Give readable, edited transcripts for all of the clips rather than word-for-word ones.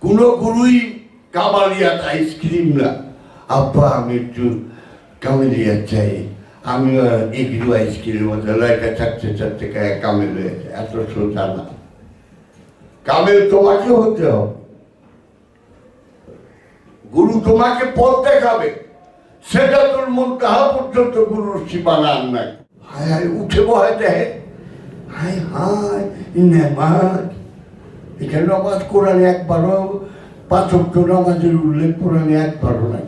কোনো গুরুই কামালিয়াত আইসক্রিম না, আব্বা আমি একটু কামেলিয়াত চাই, আমি এগুলো আইসক্রিমের মধ্যে লাইটা চারটে চারটে গায়ে কামেল হয়েছে, এত সোজা না। কামেল তোমাকে হতে হবে, গুরু তোমাকে পথ দেখাবে, সেটা তোর মন তাহা পর্যন্ত গুরুর সীমানার নাই। হায় হায় উঠে বহায় দেয়, হায় হায় নেমাজ, এখানে নামাজ কোরআনে একবারও 5 ওয়াক্ত নামাজের উল্লেখ কোরআনে একবারও নাই।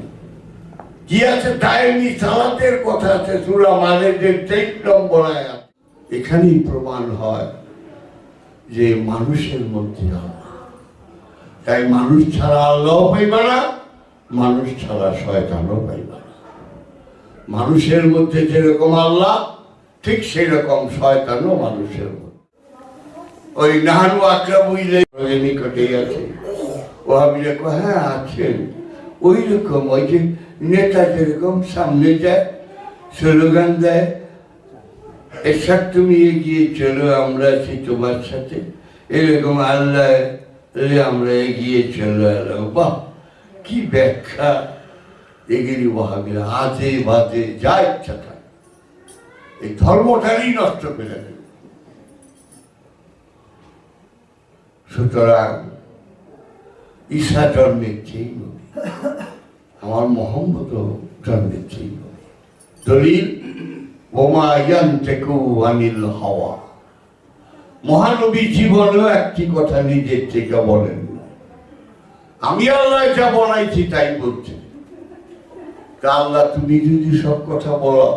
কি আছে দায়নি সালাতের কথা আছে সূরা মাইদার 23 নম্বর আয়াত। এখানেই প্রমাণ হয় যে মানুষের মধ্যে আল্লাহ, তাই মানুষ ছাড়া আল্লাহ পাইবা না, মানুষ ছাড়া শয়তানও পাইবা না। মানুষের মধ্যে যেরকম আল্লাহ ঠিক সেই রকম শয়তানও মানুষের মধ্যে। ওই নাহানু আকরাবু ইলাইহি নিকটেই আছে, ও আমি হ্যাঁ আছেন। ওই রকম ওই যে নেতা যেরকম সামনে যায় স্লোগান দেয়, এরশাদ তুমি এগিয়ে চলো আমরা আছি তোমার সাথে, এরকম আল্লাহ আমরা এগিয়ে চলো আল্লাহ। বাহ কি ব্যাখ্যা! এগুলি ওয়াহাবিরা আজে বাজে যা ইচ্ছা থাকে, এই ধর্মটারই নষ্ট করে দেবে। সুতরাং ঈসা জন্মেছেই নবী, আমার মোহাম্মদ জন্মেছেই নবী। দলিল ওমা ইয়ানতিকু আনিল হাওয়া, মহানবী জীবনেও একটি কথা নিজের থেকে বলেন না, আমি আল্লাহ যা বলাইছি তাই বলছি। তা আল্লাহ তুমি যদি সব কথা বলো,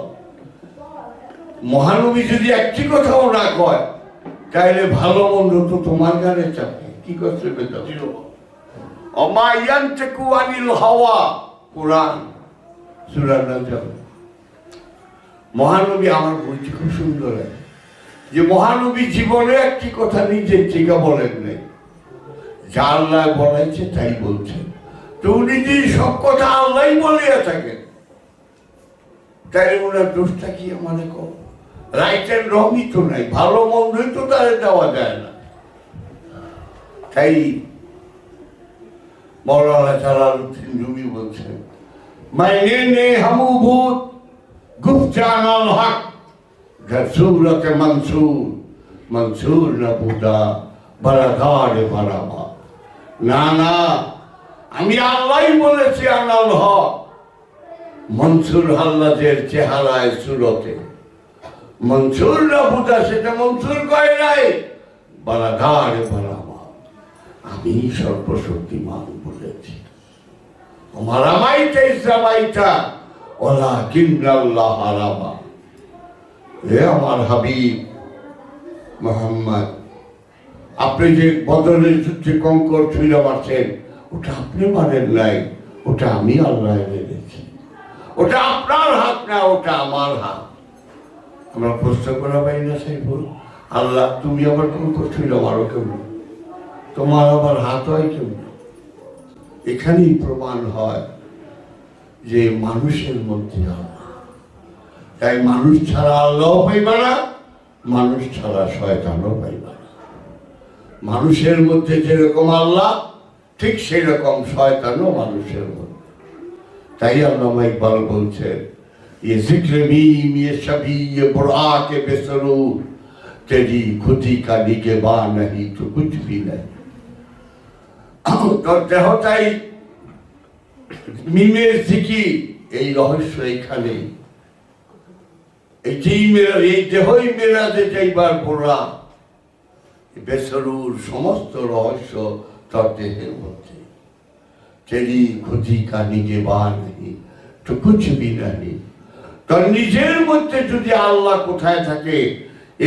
মহানবী যদি একটি কথাও না কয়, তাহলে ভালো মন্দ তো তোমার গানে চাপে। কি করছে ওমা ইয়ানতিকু আনিল হাওয়া, কোরআন সূরা নাজম। মহানবী আমার বইটি খুব সুন্দর, যে মহানবী জীবনে একটি কথা নিজের থেকে বলেন নাই, যা আল্লাহ বলাইছে তাই বলছেন। তো উনি যদি সব কথা আল্লাহ বলিয়া থাকেন, তাই ওনার দোষটা কি মানে কম? রাইট অ্যান্ড রংই তো নাই, ভালো মন্দই তো তাদের দেওয়া যায় না। তাই মৌলানা জালালউদ্দিন রুমি বলছেন, মাইনে নে হামু ভূত গুফজান আল হক রসূলতে মনসুর, মনসুর না বুদা বারাদার বারাবা। না না, আমি আল্লাহই বলেছি আনাল হক, মনসুর হাল্লাজের চেহারায় সুরতে, মনসুর না বুদা সেটা মনসুর কয় নাই, বারাদার বারাবা, আমি সর্বশক্তিমান বলেছি। আমার আমাইতে ইসলামাইতা ওলা কিন্নাল্লাহ আরাবা। হে আমার হাবিব মুহাম্মদ, আপনি যে বদরের যুদ্ধে কঙ্কর ছুঁড়ে মারছেন, ওটা আপনি মারেন নাই, ওটা আমি আল্লাহ মেরেছি। ওটা আপনার হাত না, ওটা আমার হাত। আমরা প্রশ্ন করা পাই না সাইফুল, আল্লাহ তুমি আবার কঙ্কর ছুঁড়ে মারো কেমন? তোমার আবার হাত হয় কেমন? এখানেই প্রমাণ হয় যে মানুষের মধ্যে আল্লাহ, তাই মানুষ ছাড়া আল্লাহ পাইবা না, মানুষ ছাড়া শয়তানও পাইবা না। মানুষের মধ্যে যেরকম আল্লাহ ঠিক সেই রকম শয়তানও মানুষের মধ্যে। তাই আল্লামা ইকবাল বলছেন, ये जिक्र मीम ये शबी ये बुराक बेसरूर, तेरी खुदी का निगहबान नहीं तो कुछ भी नहीं। তোর দেহটাই মিমের জিকির, এই রহস্য এইখানে। এই দেহই মেরাজে যাইবার পোড়া, বেসরুর সমস্ত রহস্য তোর দেহের মধ্যে। তেরি খুদি কা নিগহবান নেই তো কুছ ভি নেই। তোর নিজের মধ্যে যদি আল্লাহ কোথায় থাকে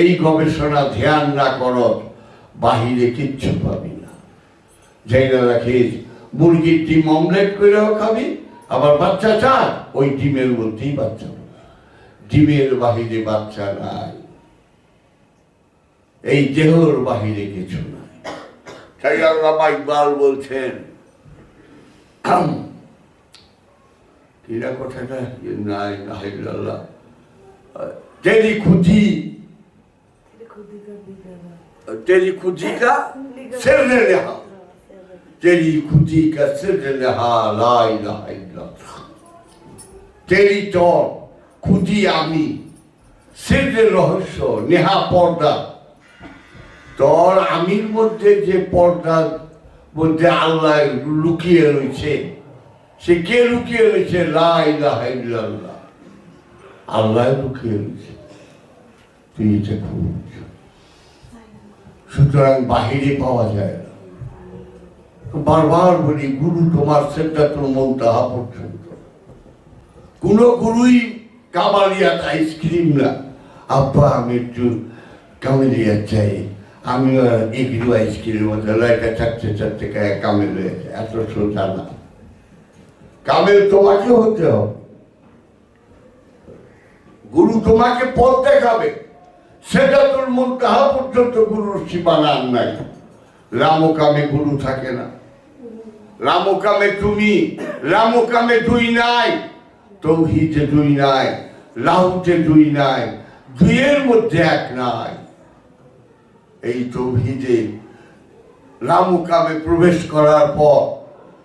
এই গবেষণা ধ্যান না করো, বাহিরে কিচ্ছু পাবি না। যাই না রাখিস, মুরগির ডিম অমলেট করেও খাবি, আবার বাচ্চা চায় ওই ডিমের মধ্যেই বাচ্চা, ডিমের বাহিরে বাচ্চা নাই, এই দেহর বাহিরে কিছু নাই। তাই আল্লামা ইকবাল বলছেন, কিরা কথাটা নাই নাহিল্লাহ, তেরি খুদি तेरी खुदी का सिर ने लिया, तेरी खुदी का सिर लहा ला इलाहा इल्लल्लाह तेरी तो खुदी आमी सिर रहस्य नेहा पर्दा তোর আমির মধ্যে যে পর্দার মধ্যে আল্লাহ লুকিয়ে রয়েছে সে কে লুকিয়ে রয়েছে লা ইলাহা ইল্লাল্লাহ আল্লাহ লুকিয়ে রয়েছে তুই এটা খুঁজ সুতরাং বাহিরে পাওয়া যায় না বারবার বলি গুরু তোমার সিদরাতুল মুনতাহা পর্যন্ত কোন গুরুই কামালিয়াত আইসক্রিম না আব্বা আমি একটু কামালিয়াত চাই আমি এগুলো আইসক্রিমের মধ্যে লয়টা চারটে চারটে গায়ে কামেল হয়েছে এত সোজা না কামেল তোমাকে হতে হবে গুরু তোমাকে পথ দেখাবে সিদরাতুল মুনতাহা পর্যন্ত গুরুর সীমানা নাই রামকামে গুরু থাকে না রামকামে তুমি রামকামে দুই নাই তৌহিদে দুই নাই লাহুতে দুই নাই দুইয়ের মধ্যে এক নাই এই তৌহিদে রামকামে প্রবেশ করার পর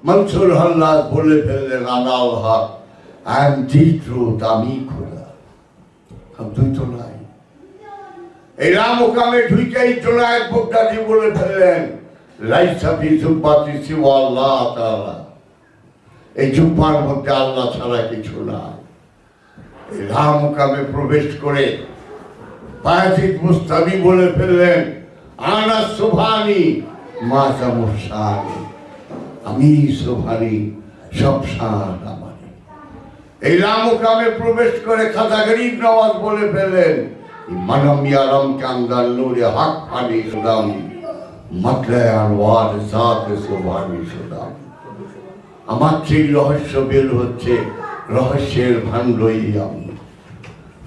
মনসুর হাল্লাজ বলে ফেললেন আনাল হক আই এম দি ট্রুথ আমি খোদা দুই তো নাই এই রামকামে ঢুকেই জোনায়েত বগদাদি বলে ফেললেন লাইসা ফি জুব্বাতি সিওয়া আল্লাহ তাআলা এই জুব্বার মধ্যে আল্লাহ ছাড়া কিছু নাই এই রামকামে প্রবেশ করে বায়াজিদ মুস্তাবি বলে ফেললেন আনা সুবহানি মাতা মুরসানি আমি সুবহানি সব শান আমারই এই রামকামে প্রবেশ করে খাজা গরিব নওয়াজ বলে ফেললেন মানম ইয়ারম কাঙ্গাল নূরে হক পানি সুদাম মাতলে আনওয়ার জাত সুবহানি সুদাম আমার সেই রহস্য বের হচ্ছে রহস্যের ভান্ডই আমি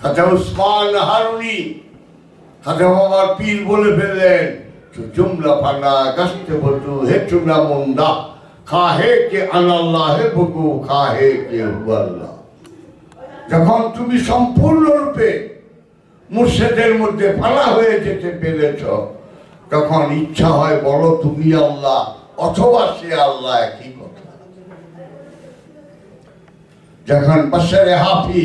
খাজা উসমান হারুনি খাজা বাবার পীর বলে ফেললেন জুমলা ফানা গাছতে বটু হেটু না মুন্ডা খাহে কে আনাল্লাহ হে বকু খাহে কে হুয়াল্লাহ যখন তুমি সম্পূর্ণরূপে মুর্শিদের মধ্যে ফানা হয়ে যেতে পেরেছ তখন ইচ্ছা হয় বলো তুমি আল্লাহ অথবা সে আল্লাহ একই কথা যখন বাশারে হাফি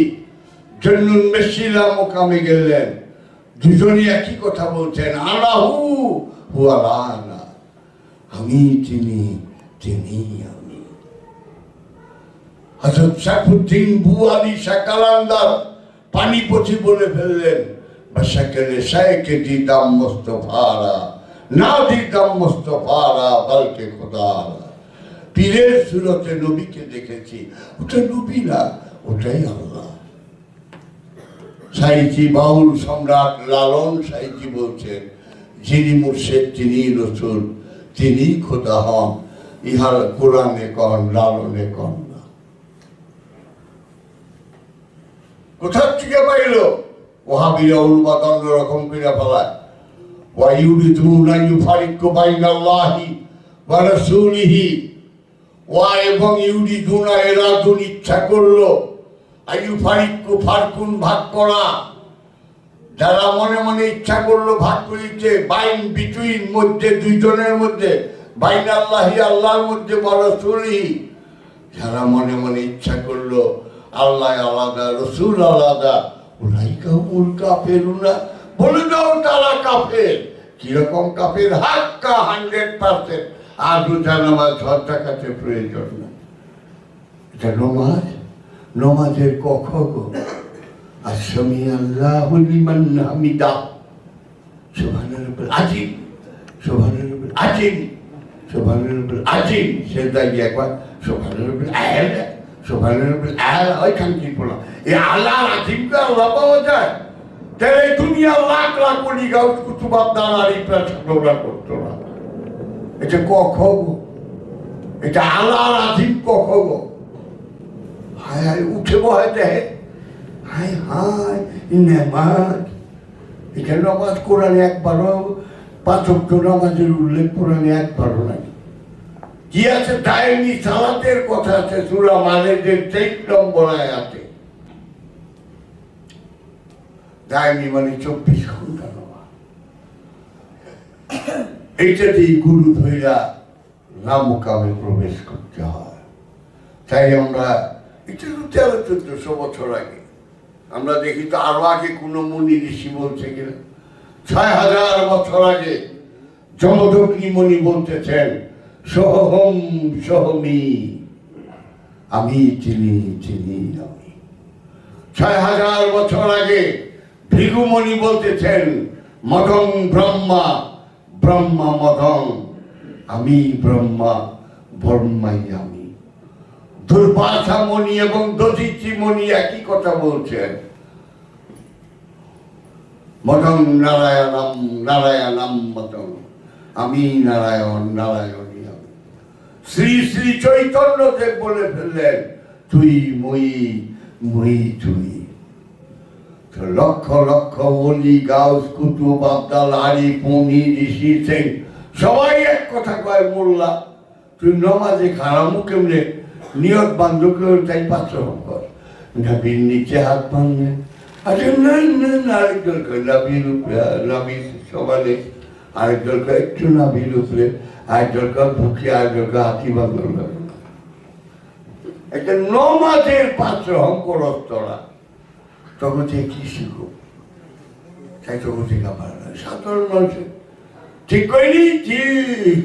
জন্নুন মেসিলা মোকামে গেলেন দুজনই একই কথা বলছেন আনাহু হুয়ালানা আমি তিনি তিনি আমি হযরত শাইখুদ্দিন বুয়ালি শাকালান্দার পানিপথি বলে ফেললেন বাশাকেলে শাইকে দিদাম মুস্তাফারা না দিদাম মুস্তাফারা বলকে খোদারা পীরের সুরতে নবীকে দেখেছি ওটা নবী না ওটাই আল্লাহ সাইজি বাউল সম্রাট লালন সাইজি বলছেন যিনি মুর্শিদ তিনি রসুল তিনি খোদা হন ইহার কোরআনে কন লালনে কন না কোথার থেকে পাইল ওহাবিরা অনুবাদ অন্যরকম করে ফেলায় ওয়াইউরিদুনা ইউফারিকু বাইনাল্লাহি ওয়া রাসূলিহি ওয়া এবং ইউরিদুনা এরাদুন ইচ্ছা করলো আইয়ুফারিকু ফারকুন ভাগ করা যারা মনে মনে ইচ্ছা করলো ভাগ করিতে বাইন বিটুইন মধ্যে দুইজনের মধ্যে বাইন আল্লাহি আল্লাহর মধ্যে ওয়া রাসূলিহি যারা মনে মনে ইচ্ছা করলো আল্লাহ আলাদা রসুল আলাদা উলাইকা হুমুল কাফিরুনা বলে দাও তারা কাফের কিরকম কাফের হাক্কা 100% আর রোজা নামাজ হজ যাকাতের প্রয়োজন না এটা নমাজের কখ গো আসামি আল্লাহু লিমান হামিদা সুবহানাল্লাহ আজিম সুবহানাল্লাহ আজিম সুবহানাল্লাহ আজিম সেটা একবার সুবহানাল্লাহ আলা সুবহানাল্লাহ আলা ওইখান কি বলা এই আল্লাহ আজিম কে আল্লাহ পাওয়া যায় তাহলে দুনিয়া লাখ লাখ কোটি গাউস কুতুবাত দানারি প্রার্থনা করতো না এটা কখ গো এটা আল্লাহ আজিম কখ গো হায় হায় উঠে বহায় দেয় হায় হায় নেমাজ এখানে নামাজ কোরআনে একবারও 5 ওয়াক্ত নামাজের উল্লেখ কোরআনে একবারও নাই কি আছে দায়নি সালাতের কথা আছে সূরা মায়েদের 23 নম্বর আয়াতে দায়নি মানে 24 ঘন্টা নামাজ এইটা দিয়ে গুরু ধইরা না মুকামে প্রবেশ করতে হয়। তাই আমরা এটা 1300-1400 বছর আগে আমরা দেখি, তো আরো আগে কোনো মুনি ঋষি বলছে কিনা, 6000 বছর আগে যমদগ্নি মুনি বলতেছেন সহম সহমি, আমি চিনি চিনি আমি। 6000 বছর আগে ভৃগুমণি বলতেছেন মদং ব্রহ্মা ব্রহ্মা মদং, আমি ব্রহ্মা ব্রহ্মাই আমি। দুর্বাসা মণি এবং দধিচি মণি একই কথা বলছেন, মদং নারায়ণম নারায়ণম মদং, আমি নারায়ণ নারায়ণী আমি। শ্রী শ্রী চৈতন্যদেব বলে ফেললেন তুই মই মই তুই। লক্ষ লক্ষ ওলি গাউস কুতুব আবদাল আরিফ মুনি ঋষি সিং সবাই এক কথা কয়, মোল্লা তুই নমাজে খারামু কেমনে নিয়ত বান্ধব কেউ তাই পাত্র কর, নাবির নিচে হাত বাঁধলেন। আচ্ছা না আরেকজন কয় নাবির উপরে, নাবির সমানে, আরেকজন কয় একটু নাবির উপরে, আরেকজন কয় বুকে, আরেকজন কয় হাতি বাঁধল। একটা নমাজের পাত্র করত তোরা, তখন থেকে কি শিখো? তাই তখন থেকে আমার সাধারণ মানুষের ঠিক করিনি, ঠিক